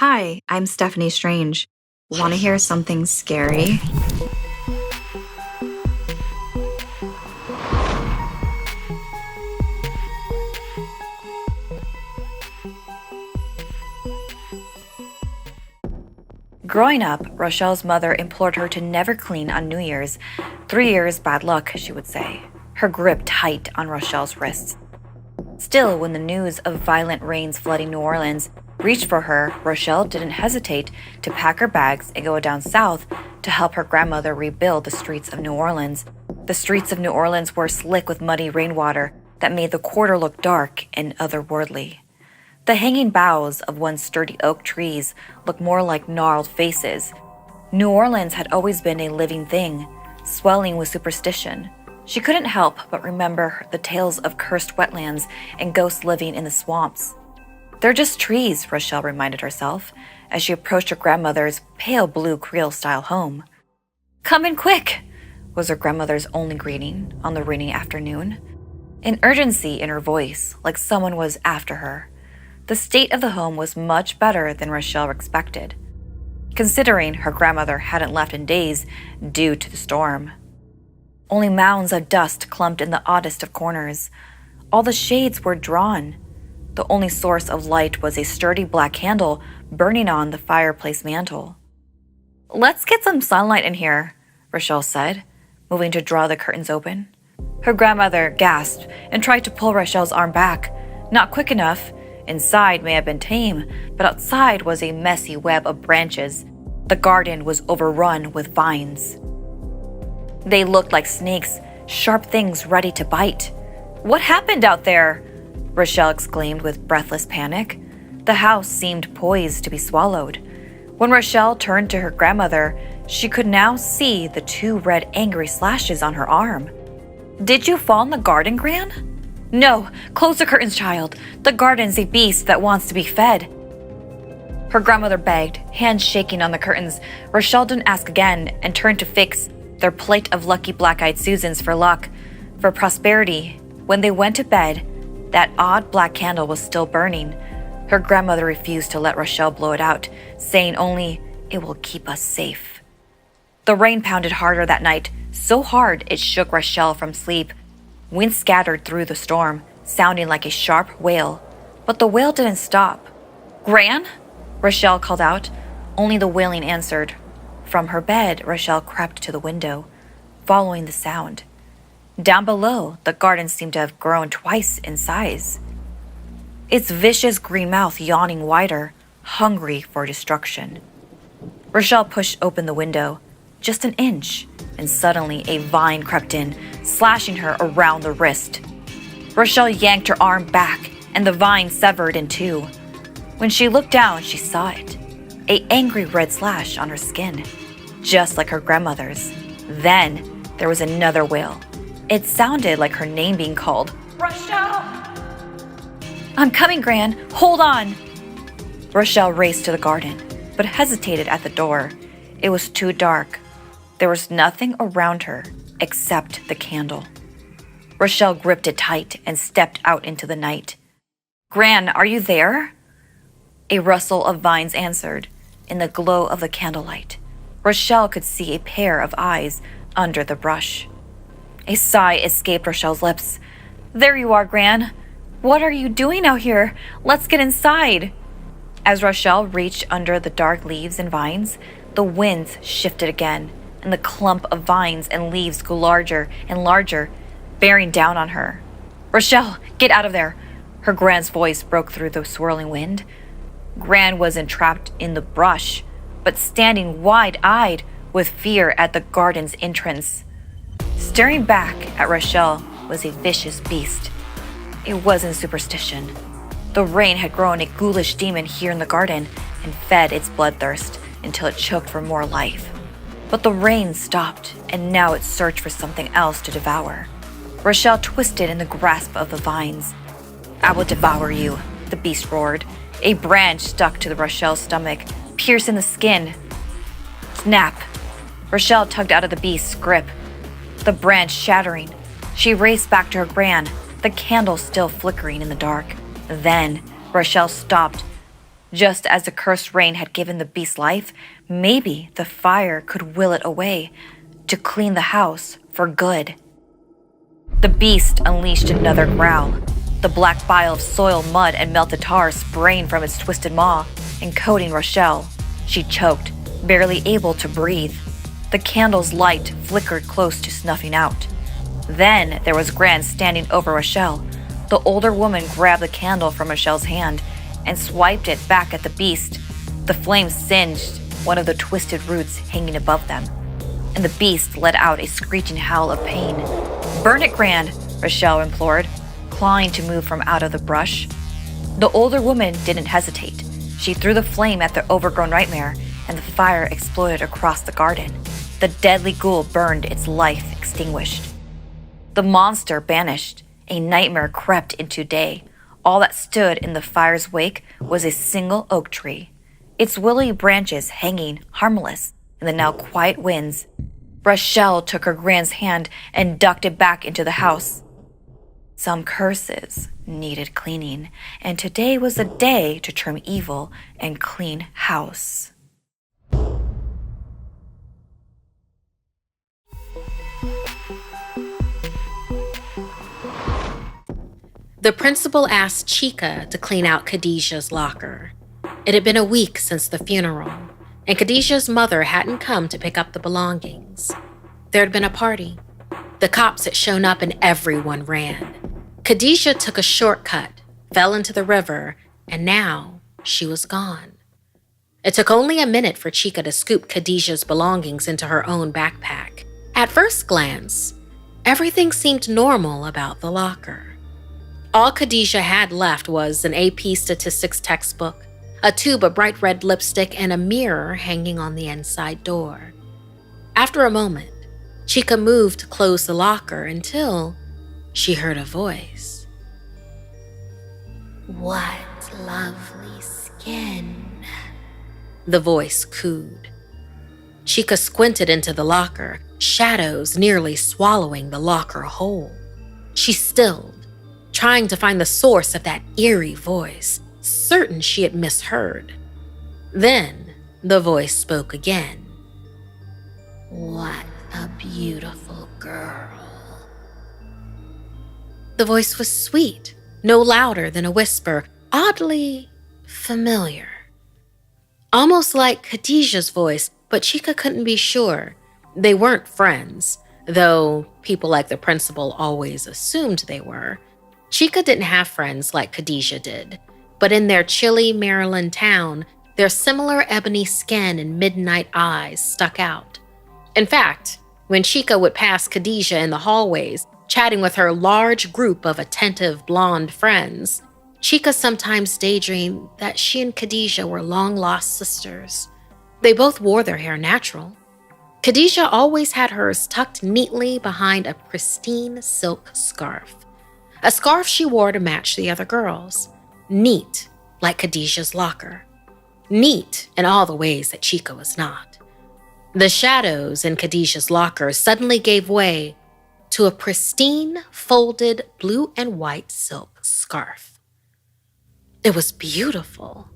Hi, I'm Steffany Strange. Want to hear something scary? Growing up, Rochelle's mother implored her to never clean on New Year's. 3 years bad luck, she would say, her grip tight on Rochelle's wrists. Still, when the news of violent rains flooding New Orleans reached for her, Rochelle didn't hesitate to pack her bags and go down south to help her grandmother rebuild the streets of New Orleans. The streets of New Orleans were slick with muddy rainwater that made the quarter look dark and otherworldly. The hanging boughs of once sturdy oak trees looked more like gnarled faces. New Orleans had always been a living thing, swelling with superstition. She couldn't help but remember the tales of cursed wetlands and ghosts living in the swamps. They're just trees, Rochelle reminded herself as she approached her grandmother's pale blue Creole-style home. "Come in quick," was her grandmother's only greeting on the rainy afternoon. An urgency in her voice, like someone was after her. The state of the home was much better than Rochelle expected, considering her grandmother hadn't left in days due to the storm. Only mounds of dust clumped in the oddest of corners. All the shades were drawn. The only source of light was a sturdy black candle burning on the fireplace mantel. "Let's get some sunlight in here," Rochelle said, moving to draw the curtains open. Her grandmother gasped and tried to pull Rochelle's arm back. Not quick enough. Inside may have been tame, but outside was a messy web of branches. The garden was overrun with vines. They looked like snakes, sharp things ready to bite. "What happened out there?" Rochelle exclaimed with breathless panic. The house seemed poised to be swallowed. When Rochelle turned to her grandmother, she could now see the 2 red angry slashes on her arm. "Did you fall in the garden, Gran?" "No, close the curtains, child. The garden's a beast that wants to be fed." Her grandmother begged, hands shaking on the curtains. Rochelle didn't ask again and turned to fix their plate of lucky black-eyed Susans for luck, for prosperity. When they went to bed, that odd black candle was still burning. Her grandmother refused to let Rochelle blow it out, saying only, "It will keep us safe." The rain pounded harder that night, so hard it shook Rochelle from sleep. Wind scattered through the storm, sounding like a sharp wail. But the wail didn't stop. "Gran?" Rochelle called out. Only the wailing answered. From her bed, Rochelle crept to the window, following the sound. Down below, the garden seemed to have grown twice in size, its vicious green mouth yawning wider, hungry for destruction. Rochelle pushed open the window, just an inch, and suddenly a vine crept in, slashing her around the wrist. Rochelle yanked her arm back, and the vine severed in 2. When she looked down, she saw it, an angry red slash on her skin, just like her grandmother's. Then there was another wail. It sounded like her name being called. "Rochelle!" "I'm coming, Gran. Hold on!" Rochelle raced to the garden, but hesitated at the door. It was too dark. There was nothing around her except the candle. Rochelle gripped it tight and stepped out into the night. "Gran, are you there?" A rustle of vines answered. In the glow of the candlelight, Rochelle could see a pair of eyes under the brush. A sigh escaped Rochelle's lips. "There you are, Gran. What are you doing out here? Let's get inside." As Rochelle reached under the dark leaves and vines, the winds shifted again, and the clump of vines and leaves grew larger and larger, bearing down on her. "Rochelle, get out of there!" Her Gran's voice broke through the swirling wind. Gran was entrapped in the brush, but standing wide-eyed with fear at the garden's entrance. Staring back at Rochelle was a vicious beast. It wasn't superstition. The rain had grown a ghoulish demon here in the garden and fed its bloodthirst until it choked for more life. But the rain stopped, and now it searched for something else to devour. Rochelle twisted in the grasp of the vines. "I will devour you," the beast roared. A branch stuck to Rochelle's stomach, piercing the skin. Snap! Rochelle tugged out of the beast's grip, the branch shattering. She raced back to her Gran, the candle still flickering in the dark. Then Rochelle stopped Just as the cursed rain had given the beast life, maybe the fire could will it away to clean the house for good. The beast unleashed another growl, the black bile of soil, mud, and melted tar spraying from its twisted maw and coating Rochelle. She choked, barely able to breathe. The candle's light flickered close to snuffing out. Then there was Gran standing over Rochelle. The older woman grabbed the candle from Rochelle's hand and swiped it back at the beast. The flames singed one of the twisted roots hanging above them, and the beast let out a screeching howl of pain. "Burn it, Gran," Rochelle implored, clawing to move from out of the brush. The older woman didn't hesitate. She threw the flame at the overgrown nightmare, and the fire exploded across the garden. The deadly ghoul burned, its life extinguished. The monster vanished. A nightmare crept into day. All that stood in the fire's wake was a single oak tree, its willowy branches hanging harmless in the now quiet winds. Rochelle took her Gran's hand and ducked it back into the house. Some curses needed cleaning, and today was a day to trim evil and clean house. The principal asked Chica to clean out Khadijah's locker. It had been a week since the funeral, and Khadijah's mother hadn't come to pick up the belongings. There had been a party. The cops had shown up and everyone ran. Khadijah took a shortcut, fell into the river, and now she was gone. It took only a minute for Chica to scoop Khadijah's belongings into her own backpack. At first glance, everything seemed normal about the locker. All Khadijah had left was an AP statistics textbook, a tube of bright red lipstick, and a mirror hanging on the inside door. After a moment, Chica moved to close the locker until she heard a voice. "What lovely skin," the voice cooed. Chica squinted into the locker, shadows nearly swallowing the locker whole. She stilled, trying to find the source of that eerie voice, certain she had misheard. Then the voice spoke again. "What a beautiful girl." The voice was sweet, no louder than a whisper, oddly familiar. Almost like Khadijah's voice, but Chica couldn't be sure. They weren't friends, though people like the principal always assumed they were. Chica didn't have friends like Khadijah did, but in their chilly Maryland town, their similar ebony skin and midnight eyes stuck out. In fact, when Chica would pass Khadijah in the hallways, chatting with her large group of attentive blonde friends, Chica sometimes daydreamed that she and Khadijah were long-lost sisters. They both wore their hair natural. Khadijah always had hers tucked neatly behind a pristine silk scarf. A scarf she wore to match the other girls. Neat, like Khadijah's locker. Neat in all the ways that Chica was not. The shadows in Khadijah's locker suddenly gave way to a pristine, folded blue and white silk scarf. It was beautiful.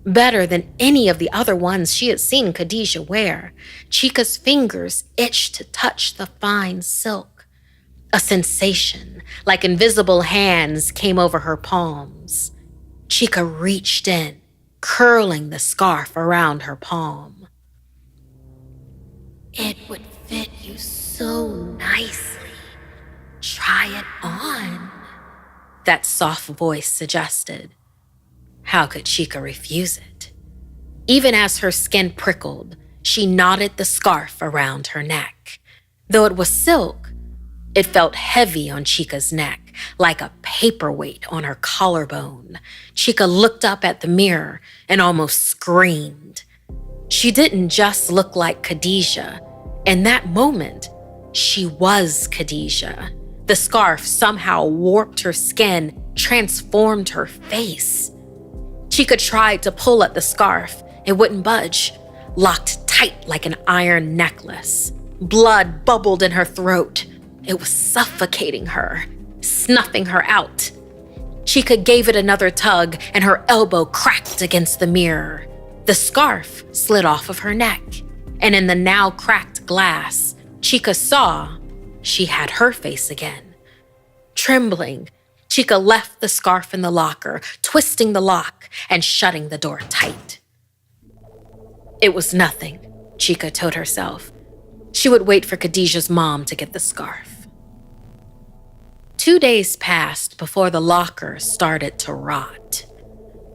Better than any of the other ones she had seen Khadijah wear. Chica's fingers itched to touch the fine silk. A sensation, like invisible hands, came over her palms. Chica reached in, curling the scarf around her palm. "It would fit you so nicely. Try it on," that soft voice suggested. How could Chica refuse it? Even as her skin prickled, she knotted the scarf around her neck. Though it was silk, it felt heavy on Chica's neck, like a paperweight on her collarbone. Chica looked up at the mirror and almost screamed. She didn't just look like Khadijah. In that moment, she was Khadijah. The scarf somehow warped her skin, transformed her face. Chica tried to pull at the scarf. It wouldn't budge, locked tight like an iron necklace. Blood bubbled in her throat. It was suffocating her, snuffing her out. Chica gave it another tug and her elbow cracked against the mirror. The scarf slid off of her neck, and in the now cracked glass, Chica saw she had her face again. Trembling, Chica left the scarf in the locker, twisting the lock and shutting the door tight. It was nothing, Chica told herself. She would wait for Khadijah's mom to get the scarf. 2 days passed before the locker started to rot.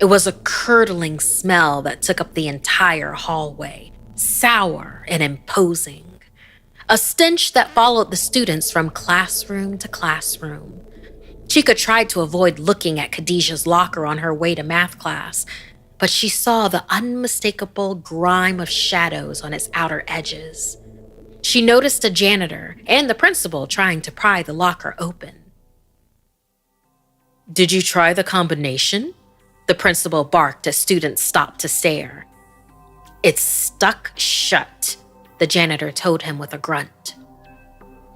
It was a curdling smell that took up the entire hallway, sour and imposing. A stench that followed the students from classroom to classroom. Chica tried to avoid looking at Khadijah's locker on her way to math class, but she saw the unmistakable grime of shadows on its outer edges. She noticed a janitor and the principal trying to pry the locker open. "Did you try the combination?" The principal barked as students stopped to stare. "It's stuck shut," the janitor told him with a grunt.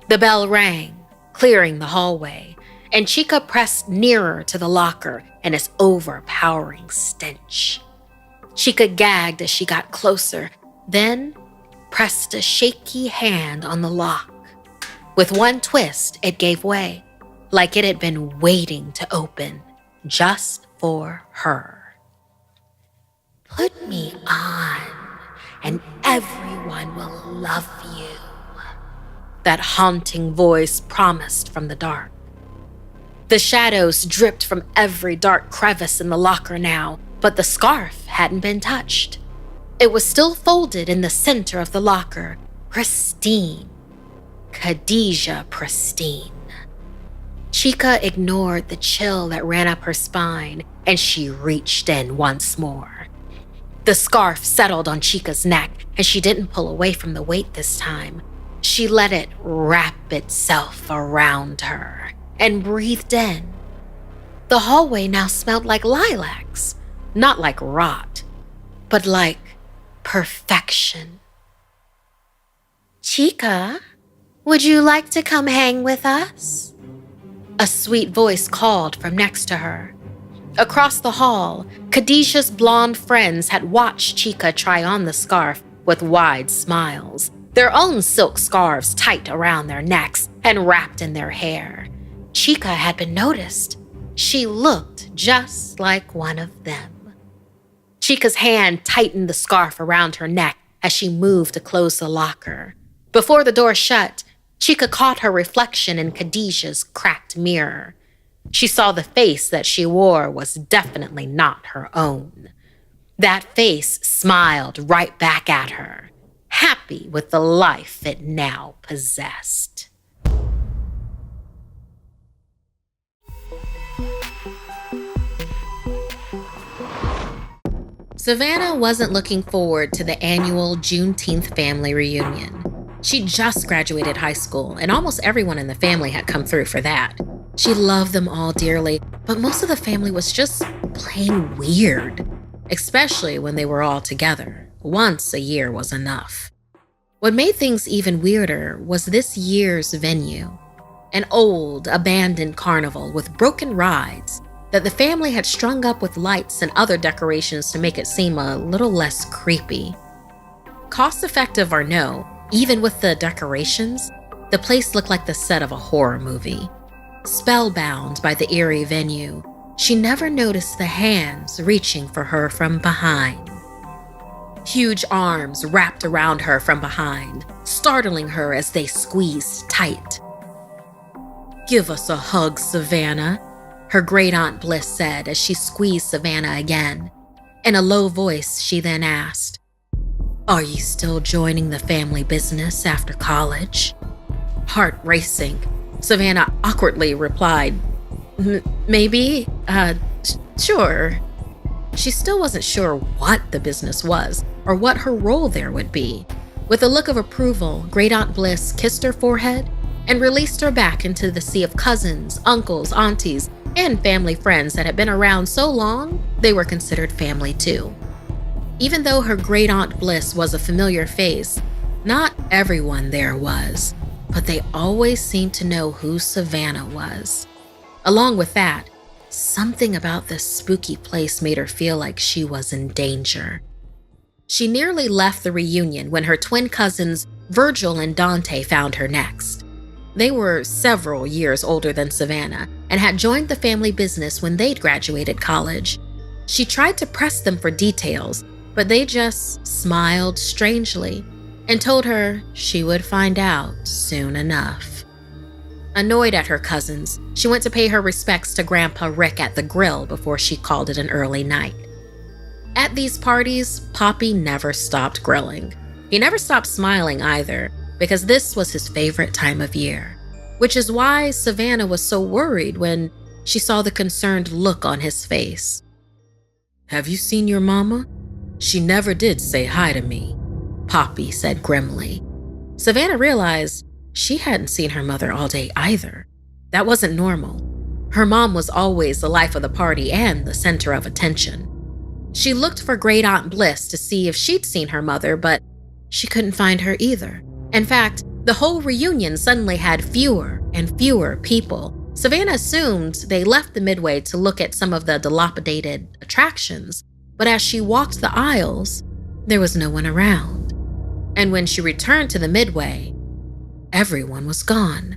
The bell rang, clearing the hallway, and Chica pressed nearer to the locker and its overpowering stench. Chica gagged as she got closer, then pressed a shaky hand on the lock. With one twist, it gave way, like it had been waiting to open, just for her. "Put me on, and everyone will love you," that haunting voice promised from the dark. The shadows dripped from every dark crevice in the locker now, but the scarf hadn't been touched. It was still folded in the center of the locker, pristine. Khadijah pristine. Chica ignored the chill that ran up her spine, and she reached in once more. The scarf settled on Chica's neck, and she didn't pull away from the weight this time. She let it wrap itself around her and breathed in. The hallway now smelled like lilacs, not like rot, but like perfection. "Chica, would you like to come hang with us?" A sweet voice called from next to her. Across the hall, Khadijah's blonde friends had watched Chica try on the scarf with wide smiles, their own silk scarves tight around their necks and wrapped in their hair. Chica had been noticed. She looked just like one of them. Chica's hand tightened the scarf around her neck as she moved to close the locker. Before the door shut, Chica caught her reflection in Khadijah's cracked mirror. She saw the face that she wore was definitely not her own. That face smiled right back at her, happy with the life it now possessed. Savannah wasn't looking forward to the annual Juneteenth family reunion. She just graduated high school, and almost everyone in the family had come through for that. She loved them all dearly, but most of the family was just plain weird, especially when they were all together. Once a year was enough. What made things even weirder was this year's venue, an old, abandoned carnival with broken rides that the family had strung up with lights and other decorations to make it seem a little less creepy. Cost-effective or no, even with the decorations, the place looked like the set of a horror movie. Spellbound by the eerie venue, she never noticed the hands reaching for her from behind. Huge arms wrapped around her from behind, startling her as they squeezed tight. "Give us a hug, Savannah," her great aunt Bliss said as she squeezed Savannah again. In a low voice, she then asked, "Are you still joining the family business after college?" Heart racing, Savannah awkwardly replied, Maybe, sure." She still wasn't sure what the business was or what her role there would be. With a look of approval, Great Aunt Bliss kissed her forehead and released her back into the sea of cousins, uncles, aunties, and family friends that had been around so long they were considered family too. Even though her Great Aunt Bliss was a familiar face, not everyone there was, but they always seemed to know who Savannah was. Along with that, Something about this spooky place made her feel like she was in danger. She nearly left the reunion when her twin cousins, Virgil and Dante, found her next. They were several years older than Savannah and had joined the family business when they'd graduated college. She tried to press them for details, but they just smiled strangely and told her she would find out soon enough. Annoyed at her cousins, she went to pay her respects to Grandpa Rick at the grill before she called it an early night. At these parties, Poppy never stopped grilling. He never stopped smiling either, because this was his favorite time of year, which is why Savannah was so worried when she saw the concerned look on his face. "Have you seen your mama? She never did say hi to me," Poppy said grimly. Savannah realized she hadn't seen her mother all day either. That wasn't normal. Her mom was always the life of the party and the center of attention. She looked for Great Aunt Bliss to see if she'd seen her mother, but she couldn't find her either. In fact, the whole reunion suddenly had fewer and fewer people. Savannah assumed they left the Midway to look at some of the dilapidated attractions, but as she walked the aisles, there was no one around. And when she returned to the Midway, everyone was gone.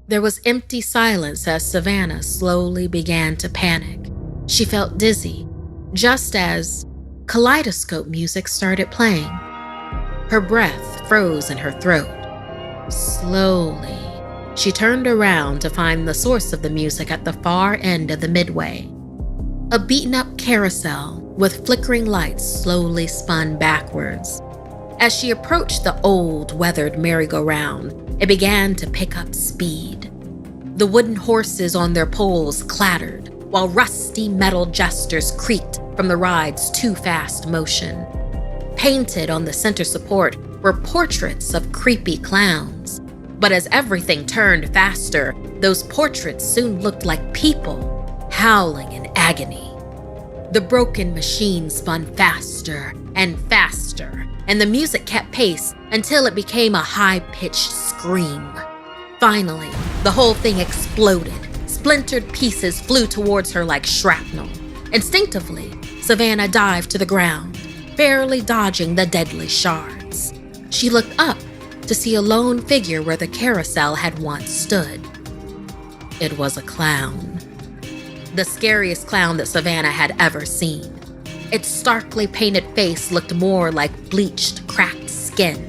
There was empty silence as Savannah slowly began to panic. She felt dizzy, just as kaleidoscope music started playing. Her breath froze in her throat. Slowly, she turned around to find the source of the music at the far end of the Midway. A beaten-up carousel with flickering lights slowly spun backwards. As she approached the old, weathered merry-go-round, it began to pick up speed. The wooden horses on their poles clattered, while rusty metal jesters creaked from the ride's too-fast motion. Painted on the center support were portraits of creepy clowns. But as everything turned faster, those portraits soon looked like people, howling in agony. The broken machine spun faster and faster, and the music kept pace until it became a high-pitched scream. Finally, the whole thing exploded. Splintered pieces flew towards her like shrapnel. Instinctively, Savannah dived to the ground, barely dodging the deadly shards. She looked up to see a lone figure where the carousel had once stood. It was a clown. The scariest clown that Savannah had ever seen. Its starkly painted face looked more like bleached, cracked skin.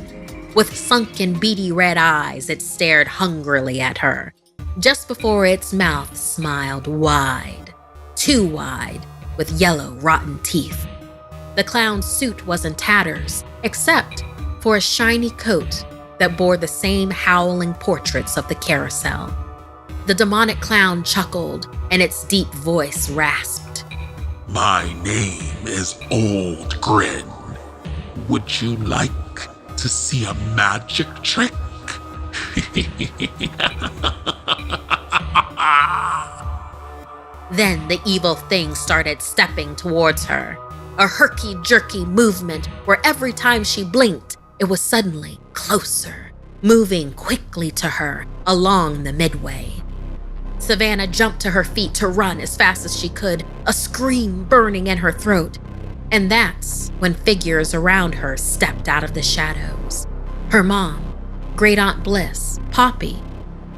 With sunken, beady red eyes, it stared hungrily at her. Just before its mouth smiled wide, too wide, with yellow, rotten teeth. The clown's suit was in tatters, except for a shiny coat that bore the same howling portraits of the carousel. The demonic clown chuckled, and its deep voice rasped. "My name is Old Grin. Would you like to see a magic trick?" Then the evil thing started stepping towards her. A herky-jerky movement where every time she blinked, it was suddenly closer, moving quickly to her along the Midway. Savannah jumped to her feet to run as fast as she could, a scream burning in her throat. And that's when figures around her stepped out of the shadows. Her mom, Great Aunt Bliss, Poppy.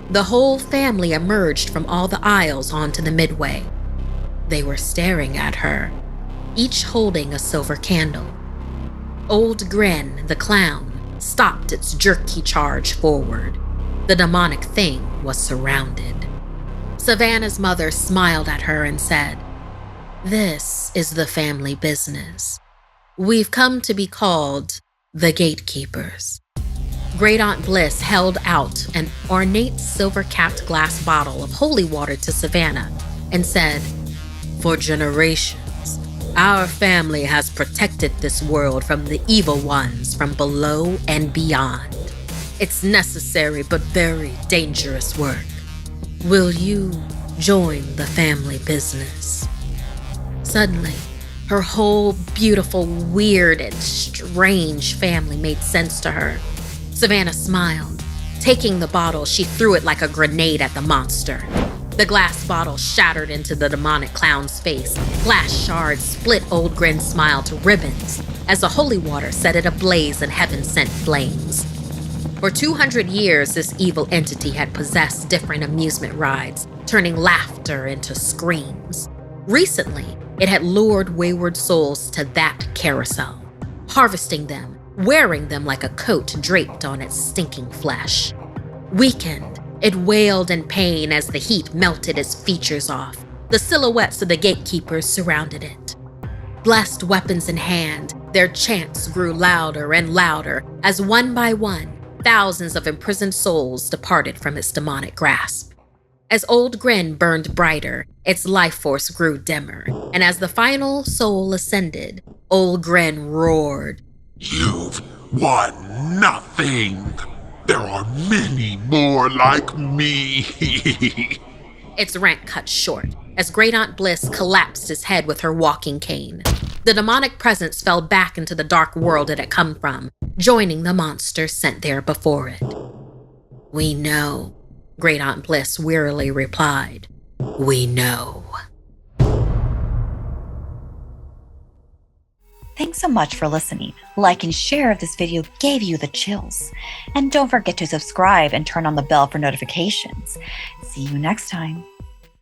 The whole family emerged from all the aisles onto the Midway. They were staring at her, each holding a silver candle. Old Grin, the clown, stopped its jerky charge forward. The demonic thing was surrounded. Savannah's mother smiled at her and said, "This is the family business. We've come to be called the Gatekeepers." Great Aunt Bliss held out an ornate silver-capped glass bottle of holy water to Savannah and said, "For generations, our family has protected this world from the evil ones from below and beyond. It's necessary but very dangerous work. Will you join the family business?" Suddenly, her whole beautiful, weird, and strange family made sense to her. Savannah smiled. Taking the bottle, she threw it like a grenade at the monster. The glass bottle shattered into the demonic clown's face. Glass shards split Old Grin's smile to ribbons as the holy water set it ablaze in heaven-sent flames. For 200 years, this evil entity had possessed different amusement rides, turning laughter into screams. Recently, it had lured wayward souls to that carousel, harvesting them, wearing them like a coat draped on its stinking flesh. Weakened, it wailed in pain as the heat melted its features off. The silhouettes of the gatekeepers surrounded it. Blessed weapons in hand, their chants grew louder and louder as one by one, thousands of imprisoned souls departed from its demonic grasp. As Old Grin burned brighter, its life force grew dimmer, and as the final soul ascended, Old Grin roared. You've won nothing. There are many more like me. Its rant cut short as Great Aunt Bliss collapsed his head with her walking cane. The demonic presence fell back into the dark world it had come from, joining the monster sent there before it. "We know," Great Aunt Bliss wearily replied. "We know." Thanks so much for listening. Like and share if this video gave you the chills. And don't forget to subscribe and turn on the bell for notifications. See you next time.